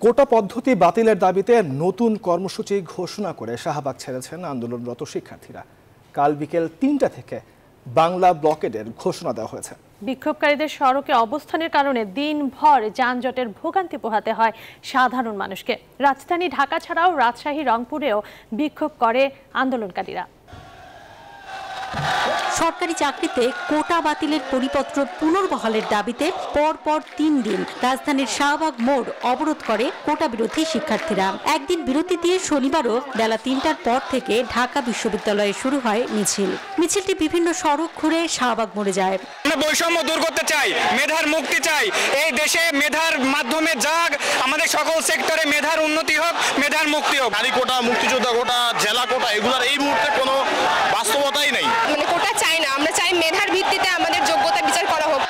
কোটা পদ্ধতি বাতিলের দাবিতে নতুন কর্মসূচি ঘোষণা করে শাহবাগ ছেড়েছেন আন্দোলনরত শিক্ষার্থীরা। কাল বিকেল ৩টা থেকে বাংলা ব্লকেডের ঘোষণা দেওয়া হয়েছে। বিক্ষোভকারীদের সড়কে অবস্থানের কারণে দিনভর যানজটের ভোগান্তি পোহাতে হয় সাধারণ মানুষকে। রাজধানী ঢাকা ছাড়াও রাজশাহী, রংপুরেও বিক্ষোভ করে আন্দোলনকারীরা। সরকারি চাকরিতে কোটা বাতিলের পরিপত্র পুনর্বহালের দাবিতে পরপর ৩ দিন রাজধানীর শাহবাগ মোড় অবরোধ করে কোটা বিরোধী শিক্ষার্থীরা। একদিন বিরতি দিয়ে শনিবারও বেলা ৩টার পর থেকে ঢাকা বিশ্ববিদ্যালয়ে শুরু হয় মিছিলটি বিভিন্ন সড়ক ঘুরে শাহবাগ মোড়ে যায়। বৈষম্য দূর করতে চাই, মেধার মুক্তি চাই। এই দেশে মেধার মাধ্যমে যাক, আমাদের সকল সেক্টরে মেধার উন্নতি হোক, মেধার মুক্তি হোক। নারী কোটা, মুক্তিযোদ্ধা কোটা, জেলা কোটা, এগুলোর এই মুহূর্তে কোনো বাস্তবতাই নেই। কোটা চাই না, আমরা চাই মেধার ভিত্তিতে আমাদের যোগ্যতা বিচার করা হোক।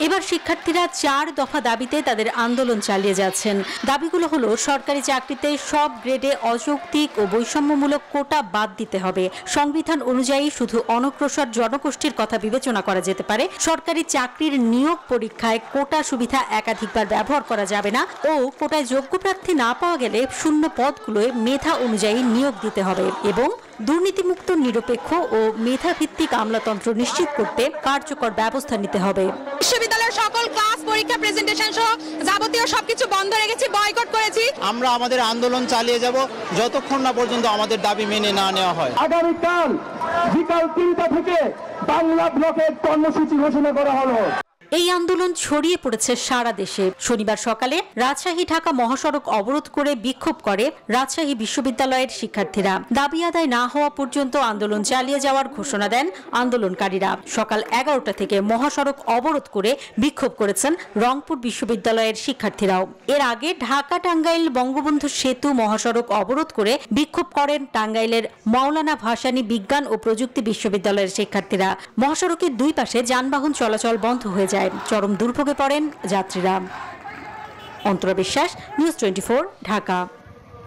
এবার শিক্ষার্থীরা 4 দফা দাবিতে তাদের আন্দোলন চালিয়ে যাচ্ছেন। দাবিগুলো হলো, সরকারি চাকরিতে সব গ্রেডে অযৌক্তিক ও বৈষম্যমূলক কোটা বাদ দিতে হবে। সংবিধান অনুযায়ী শুধু অনগ্রসর জনগোষ্ঠীর কথা বিবেচনা করা যেতে পারে। সরকারি চাকরির নিয়োগ পরীক্ষায় কোটা সুবিধা একাধিকবার ব্যবহার করা যাবে না ও কোটায় যোগ্য প্রার্থী না পাওয়া গেলে শূন্য পদগুলোয় মেধা অনুযায়ী নিয়োগ দিতে হবে এবং দুর্নীতিমুক্ত, নিরপেক্ষ ও মেধাভিত্তিক আমলাতন্ত্র নিশ্চিত করতে কার্যকর ব্যবস্থা নিতে হবে। বিশ্ববিদ্যালয়ের সকল ক্লাস, পরীক্ষা, প্রেজেন্টেশন সহ যাবতীয় সবকিছু বন্ধ রেখেছি, বয়কট করেছি। আমরা আমাদের আন্দোলন চালিয়ে যাব যতক্ষণ না পর্যন্ত আমাদের দাবি মেনে না নেওয়া হয়। আগামীকাল বিকাল ৩টা থেকে বাংলা ব্লকের কর্মসূচি ঘোষণা করা হলো। এই আন্দোলন ছড়িয়ে পড়েছে সারা দেশে। শনিবার সকালে রাজশাহী ঢাকা মহাসড়ক অবরোধ করে বিক্ষোভ করে রাজশাহী বিশ্ববিদ্যালয়ের শিক্ষার্থীরা। দাবি আদায় না হওয়া পর্যন্ত আন্দোলন চালিয়ে যাওয়ার ঘোষণা দেন আন্দোলনকারীরা। সকাল 11টা থেকে মহাসড়ক অবরোধ করে বিক্ষোভ করেছেন রংপুর বিশ্ববিদ্যালয়ের শিক্ষার্থীরাও। এর আগে ঢাকা টাঙ্গাইল বঙ্গবন্ধু সেতু মহাসড়ক অবরোধ করে বিক্ষোভ করেন টাঙ্গাইলের মাওলানা ভাসানী বিজ্ঞান ও প্রযুক্তি বিশ্ববিদ্যালয়ের শিক্ষার্থীরা। মহাসড়কের দুই পাশে যানবাহন চলাচল বন্ধ হয়ে যায়। চরম দুর্ভোগে পড়েন যাত্রীরা। অন্তরা বিশ্বাস, নিউজ 24, ঢাকা।